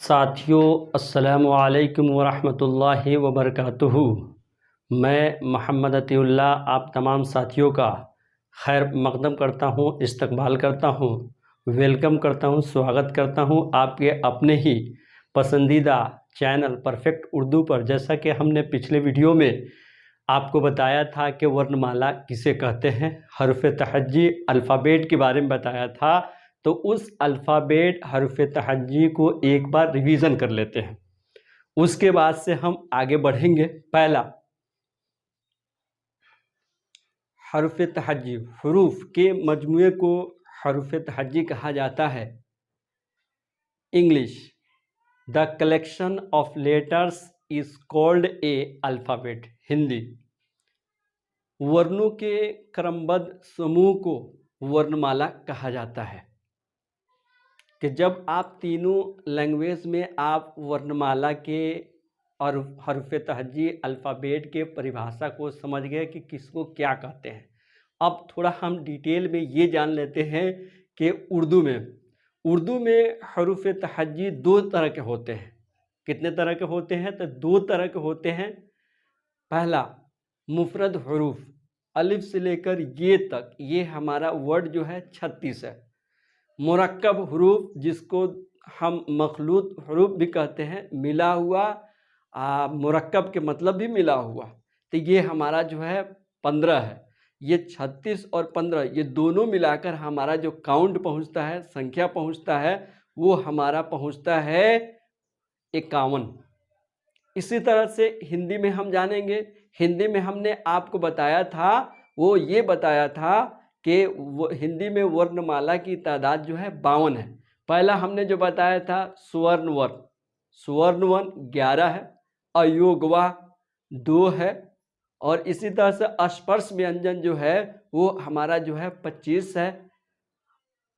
साथियों, अस्सलामु अलैकुम वरहमतुल्लाहि वबरकातुहू। मैं मोहम्मद अतीउल्लाह आप तमाम साथियों का खैर मकदम करता हूँ, इस्तकबाल करता हूँ, वेलकम करता हूँ, स्वागत करता हूँ आपके अपने ही पसंदीदा चैनल परफेक्ट उर्दू पर। जैसा कि हमने पिछले वीडियो में आपको बताया था कि वर्णमाला किसे कहते हैं, हरफ तहज्जी अल्फ़ाबेट के बारे में बताया था। तो उस अल्फ़ाबेट हरफ तहज्जी को एक बार रिवीज़न कर लेते हैं, उसके बाद से हम आगे बढ़ेंगे। पहला, हरफ तहज्जी हरूफ के मजमूए को हरफ तहज्जी कहा जाता है। English, the collection of letters is called A alphabet. Hindi, वर्णों के क्रमबद्ध समूह को वर्णमाला कहा जाता है। कि जब आप तीनों लैंग्वेज में आप वर्णमाला के और हरफ तहज्जी अल्फ़ाबेट के परिभाषा को समझ गए कि किसको क्या कहते हैं, अब थोड़ा हम डिटेल में ये जान लेते हैं कि उर्दू में हरफ तहज्जी दो तरह के होते हैं। कितने तरह के होते हैं? तो दो तरह के होते हैं। पहला, मुफरद हरूफ, अलिफ से लेकर ये तक, ये हमारा वर्ड जो है 36 है। मुरक्कब हरूफ, जिसको हम मखलूत हरूफ भी कहते हैं, मिला हुआ, मुरक्कब के मतलब भी मिला हुआ, तो ये हमारा जो है 15 है। ये 36 और 15 ये दोनों मिलाकर हमारा जो काउंट पहुंचता है, संख्या पहुंचता है, वो हमारा पहुंचता है 51। इसी तरह से हिंदी में हम जानेंगे। हिंदी में हमने आपको बताया था, वो ये बताया था कि हिंदी में वर्णमाला की तादाद जो है 52 है। पहला हमने जो बताया था स्वर्ण वर्ण 11 है, अयोगवा 2 है, और इसी तरह से अस्पर्श व्यंजन जो है वो हमारा जो है 25 है,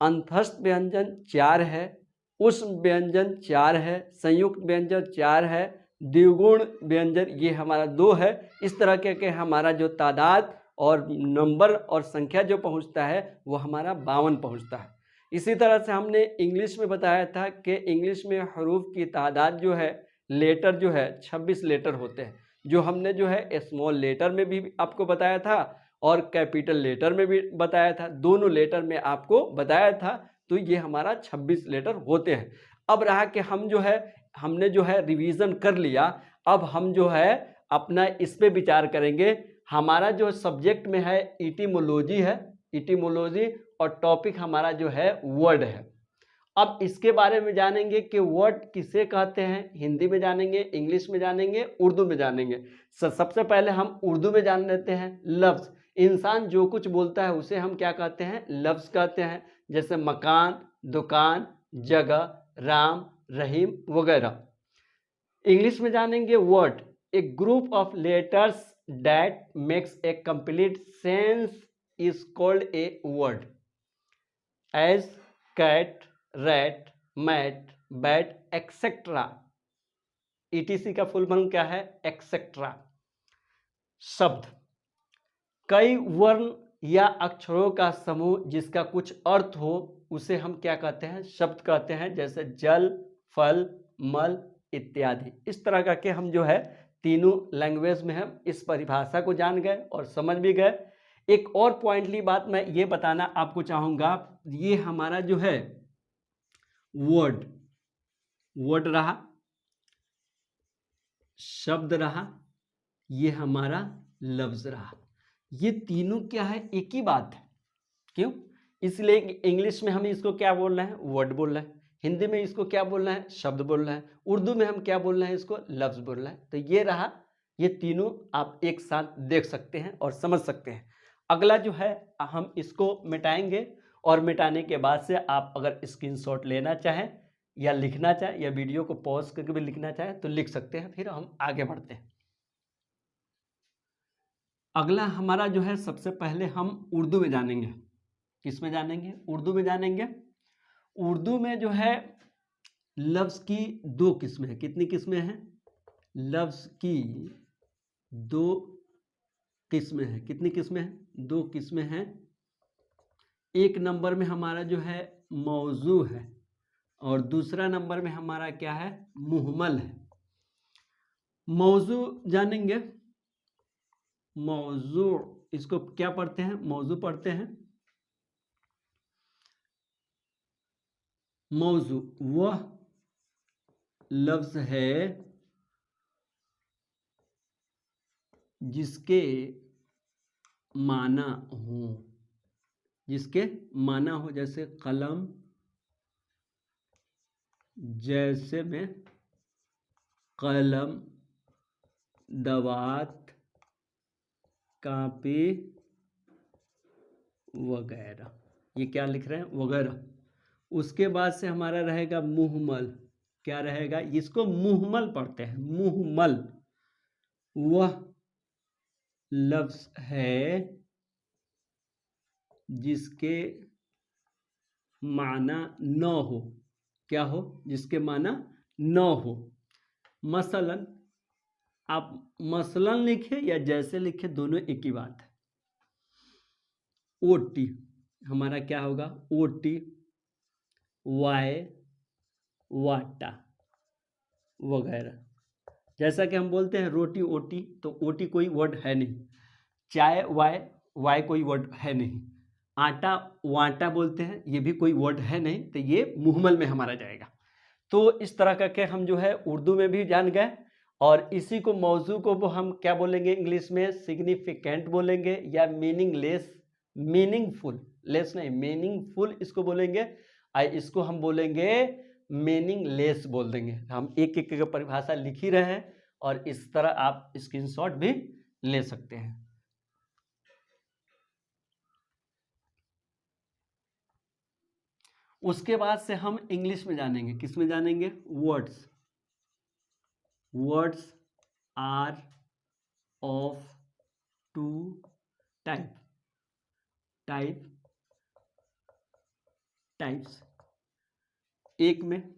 अंतस्थ व्यंजन 4 है, उष्म व्यंजन 4 है, संयुक्त व्यंजन 4 है, द्विगुण व्यंजन ये हमारा 2 है। इस तरह के हमारा जो तादाद और नंबर और संख्या जो पहुंचता है वो हमारा 52 पहुंचता है। इसी तरह से हमने इंग्लिश में बताया था कि इंग्लिश में हरूफ की तादाद जो है, लेटर जो है 26 लेटर होते हैं, जो हमने जो है स्मॉल लेटर में भी आपको बताया था और कैपिटल लेटर में भी बताया था, दोनों लेटर में आपको बताया था। तो ये हमारा 26 लेटर होते हैं। अब रहा कि हम जो है, हमने जो है रिवीजन कर लिया, अब हम जो है अपना इस पे विचार करेंगे। हमारा जो सब्जेक्ट में है इटिमोलॉजी और टॉपिक हमारा जो है वर्ड है। अब इसके बारे में जानेंगे कि वर्ड किसे कहते हैं, हिंदी में जानेंगे, इंग्लिश में जानेंगे, उर्दू में जानेंगे। सबसे पहले हम उर्दू में जान लेते हैं। लफ्ज़, इंसान जो कुछ बोलता है उसे हम क्या कहते हैं? लफ्ज़ कहते हैं। जैसे मकान, दुकान, जगह, राम, रहीम वगैरह। इंग्लिश में जानेंगे word, a group of letters that makes a complete sense is called a word, as cat, rat, mat, bat, etcetera. ETC का फुल फॉर्म क्या है? एक्सेट्रा। शब्द, कई वर्ण या अक्षरों का समूह जिसका कुछ अर्थ हो उसे हम क्या कहते हैं? शब्द कहते हैं। जैसे जल, फल, मल इत्यादि। इस तरह का के हम जो है तीनों लैंग्वेज में हम इस परिभाषा को जान गए और समझ भी गए। एक और पॉइंटली बात मैं ये बताना आपको चाहूँगा, ये हमारा जो है वर्ड रहा, शब्द रहा, ये हमारा लफ्ज रहा, ये तीनों क्या है? एक ही बात है। क्यों? इसलिए इंग्लिश में हम इसको क्या बोल रहे हैं? वर्ड बोल रहे हैं। हिंदी में इसको क्या बोल रहे हैं? शब्द बोल रहे हैं। उर्दू में हम क्या बोल रहे हैं? इसको लफ्ज बोल रहे हैं। तो ये रहा, ये तीनों आप एक साथ देख सकते हैं और समझ सकते हैं। अगला जो है हम इसको मिटाएंगे, और मिटाने के बाद से आप अगर स्क्रीनशॉट लेना चाहें या लिखना चाहें या वीडियो को पॉज करके भी लिखना चाहें तो लिख सकते हैं। फिर हम आगे बढ़ते हैं। अगला हमारा जो है, सबसे पहले हम उर्दू में जानेंगे। किस में जानेंगे? उर्दू में जानेंगे। उर्दू में जो है लफ्ज़ की दो किस्में हैं। कितनी किस्में हैं? लफ्ज़ की दो किस्में हैं। कितनी किस्में हैं? दो किस्में हैं। एक नंबर में हमारा जो है मौजू है, और दूसरा नंबर में हमारा क्या है, मुहमल है। मौजू जानेंगे, मौजू इसको क्या पढ़ते हैं, मौजू पढ़ते हैं। मौजू वह लफ्ज है जिसके माना हो, जिसके माना हो, जैसे कलम, जैसे में कलम, दवात, कापी वगैरह, ये क्या लिख रहे हैं, वगैरह। उसके बाद से हमारा रहेगा मुहमल। क्या रहेगा, इसको मुहमल पढ़ते हैं, मुहमल। वह लफ्ज है जिसके माना न हो, क्या हो, जिसके माना न हो। मसलन, आप मसलन लिखे या जैसे लिखे दोनों एक ही बात है। ओटी हमारा क्या होगा, ओटी, वाय, वाटा वगैरह। जैसा कि हम बोलते हैं रोटी ओटी, तो ओटी कोई वर्ड है नहीं। चाय वाय, वाय कोई वर्ड है नहीं। आटा वाटा बोलते हैं, ये भी कोई वर्ड है नहीं, तो ये मुहमल में हमारा जाएगा। तो इस तरह करके हम जो है उर्दू में भी जान गए। और इसी को मौजू को वो हम क्या बोलेंगे इंग्लिश में, सिग्निफिकेंट बोलेंगे या मीनिंगलेस, मीनिंगफुल, लेस नहीं मीनिंगफुल इसको बोलेंगे। और इसको हम बोलेंगे मीनिंगलेस बोल देंगे। हम एक एक की परिभाषा लिख ही रहे हैं और इस तरह आप स्क्रीनशॉट भी ले सकते हैं। उसके बाद से हम इंग्लिश में जानेंगे, किस में जानेंगे, words. Words are of two type, types. एक में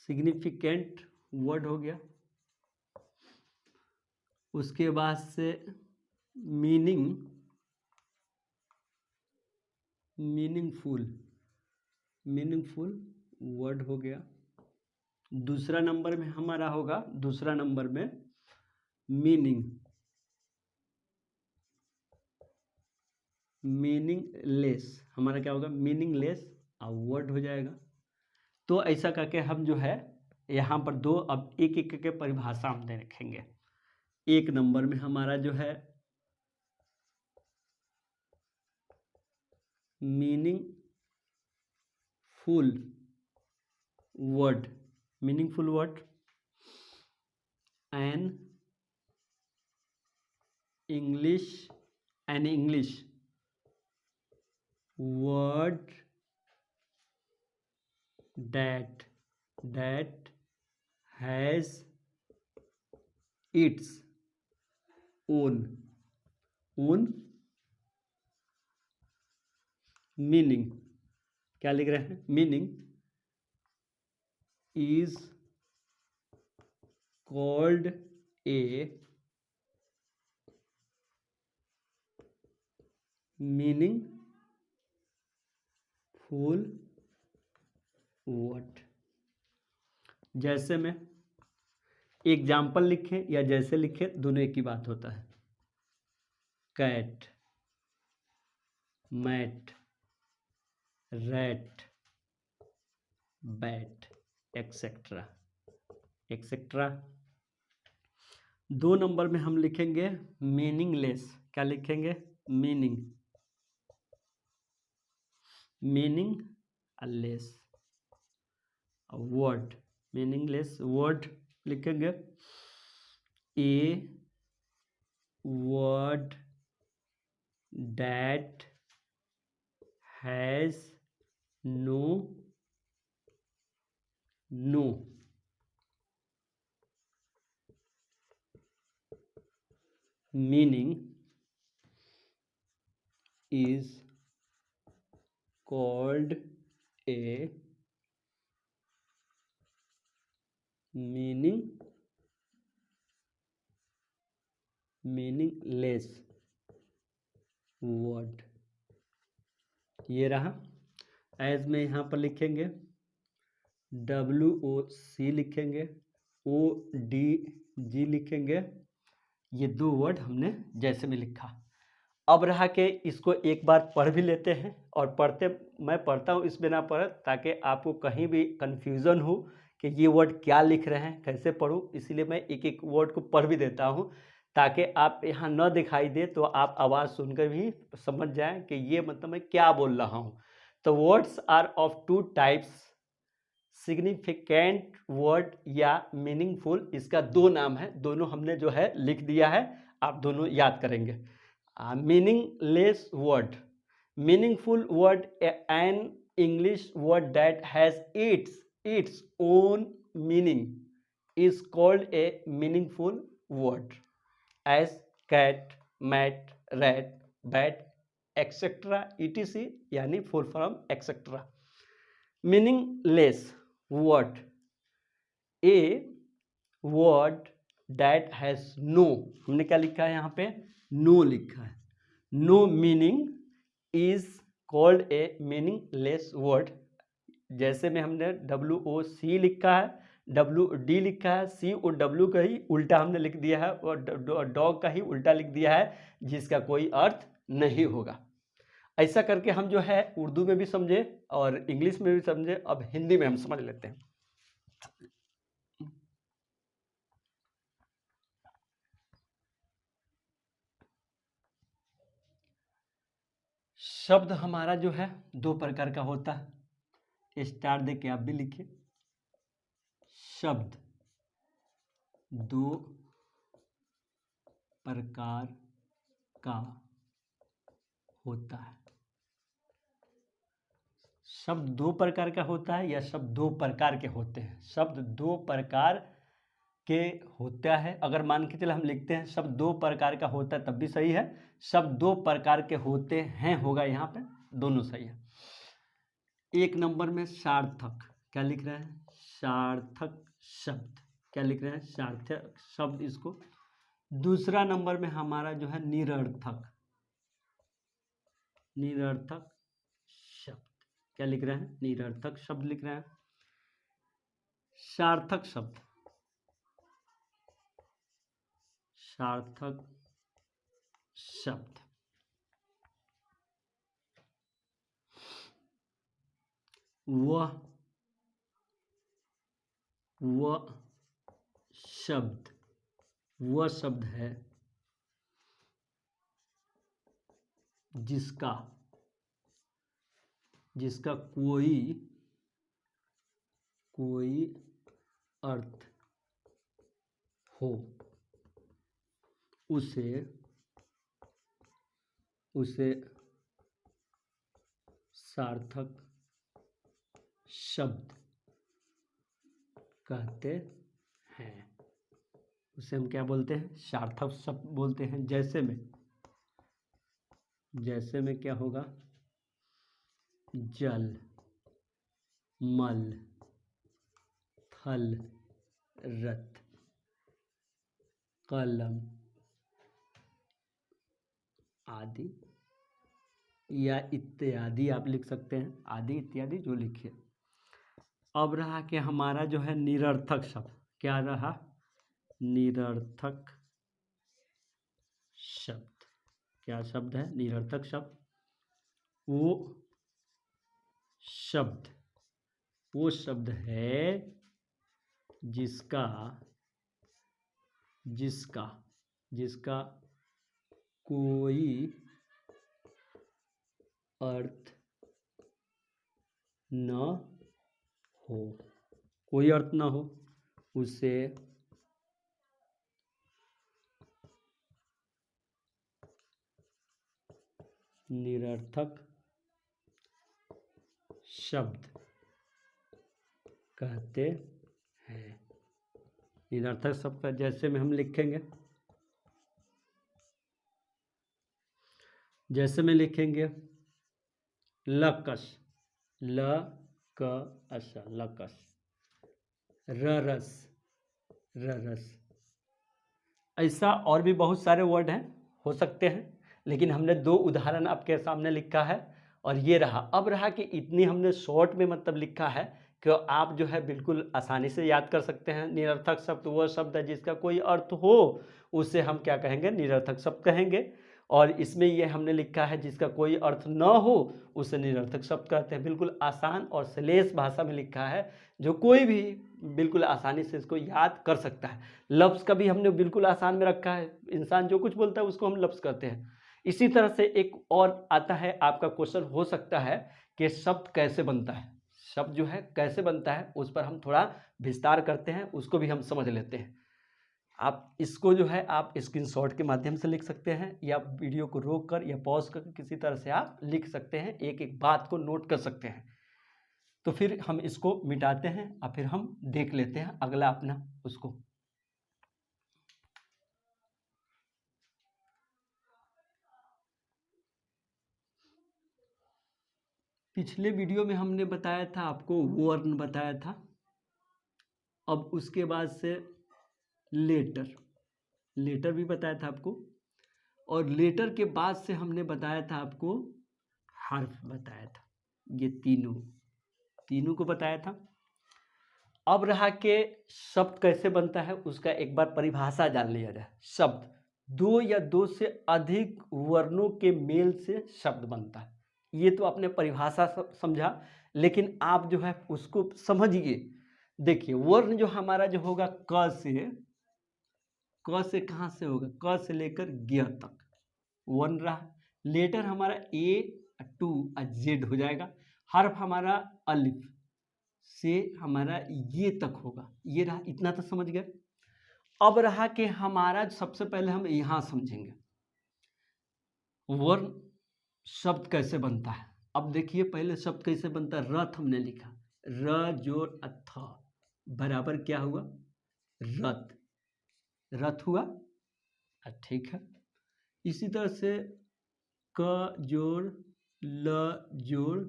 सिग्निफिकेंट वर्ड हो गया, उसके बाद से मीनिंगफुल वर्ड हो गया। दूसरा नंबर में हमारा होगा, दूसरा नंबर में मीनिंगलेस। हमारा क्या होगा, मीनिंगलेस वर्ड हो जाएगा। तो ऐसा करके हम जो है यहाँ पर दो, अब एक एक के परिभाषा हम देखेंगे। एक नंबर में हमारा जो है meaningful word, an English word that has its own meaning। क्या लिख रहे हैं, meaning is called a meaningful word। जैसे में एग्जाम्पल लिखें या जैसे लिखें दोनों एक ही बात होता है। Cat, mat, rat, bat, etcetera. दो नंबर में हम लिखेंगे मीनिंगलेस। क्या लिखेंगे, मीनिंगलेस वर्ड, मीनिंगलेस वर्ड लिखेंगे। A word that has no meaning is called a meaningful meaningless word, ये रहा। एज में यहाँ पर लिखेंगे WOC लिखेंगे, ODG लिखेंगे। ये 2 वर्ड हमने जैसे में लिखा। अब रहा कि इसको एक बार पढ़ भी लेते हैं, और मैं पढ़ता हूँ इस बिना पर, ताकि आपको कहीं भी कन्फ्यूज़न हो कि ये वर्ड क्या लिख रहे हैं, कैसे पढ़ूँ, इसीलिए मैं एक एक वर्ड को पढ़ भी देता हूँ, ताकि आप यहाँ न दिखाई दे तो आप आवाज़ सुनकर भी समझ जाएं कि ये मतलब मैं क्या बोल रहा हूँ। तो words are of 2 types, significant word या मीनिंगफुल, इसका 2 नाम है, दोनों हमने जो है लिख दिया है, आप दोनों याद करेंगे। Meaningless word, meaningful word, an English word that has its own meaning is called a meaningful word, as cat, mat, rat, bat, etcetera, ETC, यानी full form etcetera. Meaningless word, a word that has no, हमने क्या लिखा है यहाँ पे, no लिखा है, no meaning is called a meaningless word. जैसे में हमने WOC लिखा है, WD लिखा है, C और W का ही उल्टा हमने लिख दिया है, और डॉग का ही उल्टा लिख दिया है, जिसका कोई अर्थ नहीं होगा। ऐसा करके हम जो है उर्दू में भी समझे और इंग्लिश में भी समझे, अब हिंदी में हम समझ लेते हैं। शब्द हमारा जो है 2 प्रकार का होता है, स्टार दे के आप भी लिखिए। शब्द 2 प्रकार का होता है। शब्द 2 प्रकार का होता है, या शब्द 2 प्रकार के होते हैं। शब्द 2 प्रकार के होता है, अगर मान के चले हम लिखते हैं शब्द 2 प्रकार का होता है तब भी सही है, शब्द 2 प्रकार के होते हैं होगा यहाँ पे, दोनों सही है। 1 नंबर में सार्थक, क्या लिख रहे हैं, सार्थक शब्द, क्या लिख रहे हैं, सार्थक शब्द इसको। दूसरा नंबर में हमारा जो है निरर्थक, निरर्थक शब्द, क्या लिख रहे हैं, निरर्थक शब्द लिख रहे हैं। सार्थक शब्द, सार्थक शब्द, वह शब्द, वह शब्द है जिसका कोई अर्थ हो, उसे सार्थक शब्द कहते हैं। उसे हम क्या बोलते हैं, सार्थक शब्द बोलते हैं। जैसे में क्या होगा, जल, मल, थल, रथ, कलम आदि, या इत्यादि आप लिख सकते हैं, आदि इत्यादि जो लिखिए। अब रहा कि हमारा जो है निरर्थक शब्द, क्या रहा, निरर्थक शब्द, क्या शब्द है, निरर्थक शब्द। वो शब्द है जिसका कोई अर्थ न हो, कोई अर्थ न हो, उसे निरर्थक शब्द कहते हैं। निरर्थक शब्द का जैसे में हम लिखेंगे, जैसे में लिखेंगे लकस, लकस, लकस, ररस, ररस, ऐसा और भी बहुत सारे वर्ड हैं, हो सकते हैं, लेकिन हमने 2 उदाहरण आपके सामने लिखा है और ये रहा। अब रहा कि इतनी हमने शॉर्ट में मतलब लिखा है कि आप जो है बिल्कुल आसानी से याद कर सकते हैं। निरर्थक शब्द वो शब्द है जिसका कोई अर्थ हो, उसे हम क्या कहेंगे, निरर्थक शब्द कहेंगे। और इसमें ये हमने लिखा है जिसका कोई अर्थ न हो उसे निरर्थक शब्द कहते हैं। बिल्कुल आसान और श्लेष भाषा में लिखा है, जो कोई भी बिल्कुल आसानी से इसको याद कर सकता है। लफ्ज़ का भी हमने बिल्कुल आसान में रखा है, इंसान जो कुछ बोलता है उसको हम लफ्ज़ कहते हैं। इसी तरह से एक और आता है, आपका क्वेश्चन हो सकता है कि शब्द कैसे बनता है। शब्द जो है कैसे बनता है उस पर हम थोड़ा विस्तार करते हैं, उसको भी हम समझ लेते हैं। आप इसको जो है आप स्क्रीनशॉट के माध्यम से लिख सकते हैं, या वीडियो को रोक कर या पॉज कर किसी तरह से आप लिख सकते हैं, एक एक बात को नोट कर सकते हैं। तो फिर हम इसको मिटाते हैं और फिर हम देख लेते हैं अगला अपना उसको। पिछले वीडियो में हमने बताया था आपको वर्ण बताया था, अब उसके बाद से लेटर भी बताया था आपको, और लेटर के बाद से हमने बताया था आपको हर्फ बताया था। ये तीनों को बताया था। अब रहा कि शब्द कैसे बनता है उसका एक बार परिभाषा जान लिया जाए। शब्द 2 या 2 से अधिक वर्णों के मेल से शब्द बनता है। ये तो आपने परिभाषा समझा, लेकिन आप जो है उसको समझिए। देखिए वर्ण जो हमारा जो होगा क से कहाँ से होगा, क से लेकर ग तक वर्ण रहा। लेटर हमारा ए टू जेड हो जाएगा। हर्फ हमारा अलिफ से हमारा ये तक होगा। ये रहा, इतना तो समझ गए। अब रहा कि हमारा सबसे पहले हम यहाँ समझेंगे वर्ण शब्द कैसे बनता है। अब देखिए पहले शब्द कैसे बनता है। रथ हमने लिखा, र जोड़ अथ बराबर क्या हुआ, रथ। रथ हुआ, ठीक है। इसी तरह से क जोड़ ल जोड़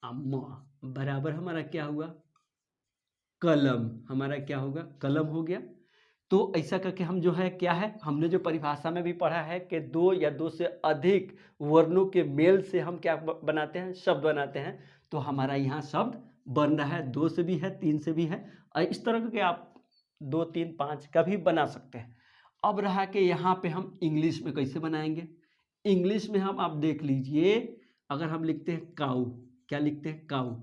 म बराबर हमारा क्या हुआ, कलम। हमारा क्या होगा, कलम हो गया। तो ऐसा करके हम जो है क्या है, हमने जो परिभाषा में भी पढ़ा है कि 2 या 2 से अधिक वर्णों के मेल से हम क्या बनाते हैं, शब्द बनाते हैं। तो हमारा यहाँ शब्द बन रहा है, 2 से भी है, 3 से भी है, और इस तरह के आप 2, 3, 5 का भी बना सकते हैं। अब रहा कि यहाँ पे हम इंग्लिश में कैसे बनाएंगे। इंग्लिश में हम आप देख लीजिए, अगर हम लिखते हैं काऊ, क्या लिखते हैं, काऊ।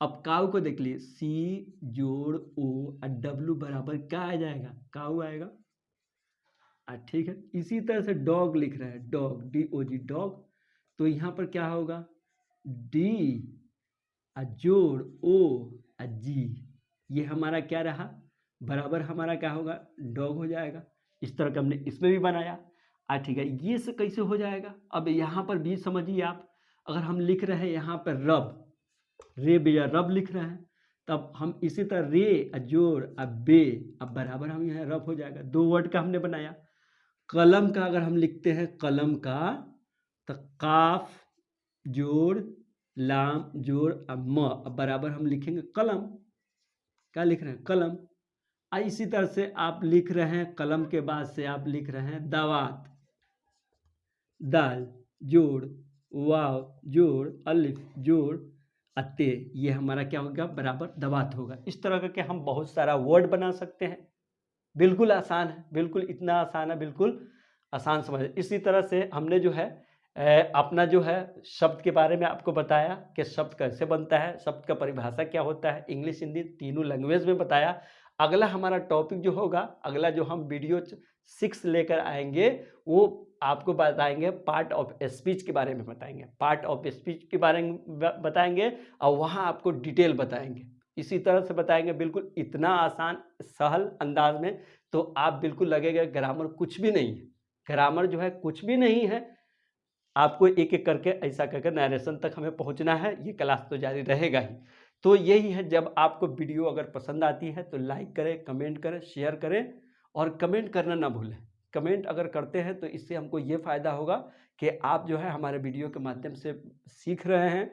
अब काऊ को देख लीजिए, सी जोड़ ओ और डब्लू बराबर क्या आ जाएगा, काऊ आएगा। ठीक है। इसी तरह से डॉग लिख रहे हैं, डॉग DOG डॉग, तो यहाँ पर क्या होगा, डी जोड़ ओ जी, ये हमारा क्या रहा, बराबर हमारा क्या होगा, डॉग हो जाएगा। इस तरह का हमने इसमें भी बनाया। ठीक है। ये से कैसे हो जाएगा, अब यहाँ पर भी समझिए आप, अगर हम लिख रहे हैं यहाँ पर रब, रे या रब लिख रहे हैं, तब हम इसी तरह रे जोड़ बे, अब बराबर हम यहाँ रब हो जाएगा। 2 वर्ड का हमने बनाया। कलम का अगर हम लिखते हैं कलम का, तो काफ जोड़ लाम जोड़ म, अब बराबर हम लिखेंगे कलम। क्या लिख रहे हैं, कलम। इसी तरह से आप लिख रहे हैं, कलम के बाद से आप लिख रहे हैं दावात, दाल जोड़ वाव जोड़ अलिफ जोड़ अत्ते, ये हमारा क्या होगा, बराबर दवात होगा। इस तरह करके हम बहुत सारा वर्ड बना सकते हैं। बिल्कुल आसान है, बिल्कुल इतना आसान है, बिल्कुल आसान समझ। इसी तरह से हमने जो है अपना जो है शब्द के बारे में आपको बताया कि शब्द कैसे बनता है, शब्द का परिभाषा क्या होता है, इंग्लिश हिंदी तीनों लैंग्वेज में बताया। अगला हमारा टॉपिक जो होगा, अगला जो हम वीडियो 6 लेकर आएंगे, वो आपको बताएंगे पार्ट ऑफ स्पीच के बारे में बताएंगे, पार्ट ऑफ स्पीच के बारे में बताएंगे, और वहाँ आपको डिटेल बताएंगे। इसी तरह से बताएंगे, बिल्कुल इतना आसान सहल अंदाज में, तो आप बिल्कुल लगेगा ग्रामर कुछ भी नहीं है। ग्रामर जो है कुछ भी नहीं है, आपको एक एक करके ऐसा करके नरेशन तक हमें पहुंचना है। ये क्लास तो जारी रहेगा ही। तो यही है, जब आपको वीडियो अगर पसंद आती है तो लाइक करें, कमेंट करें, शेयर करें, और कमेंट करना ना भूलें। कमेंट अगर करते हैं तो इससे हमको ये फ़ायदा होगा कि आप जो है हमारे वीडियो के माध्यम से सीख रहे हैं,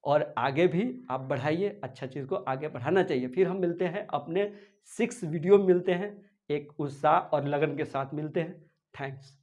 और आगे भी आप बढ़ाइए, अच्छा चीज़ को आगे बढ़ाना चाहिए। फिर हम मिलते हैं अपने 6 वीडियो में मिलते हैं। एक उत्साह और लगन के साथ मिलते हैं। थैंक्स।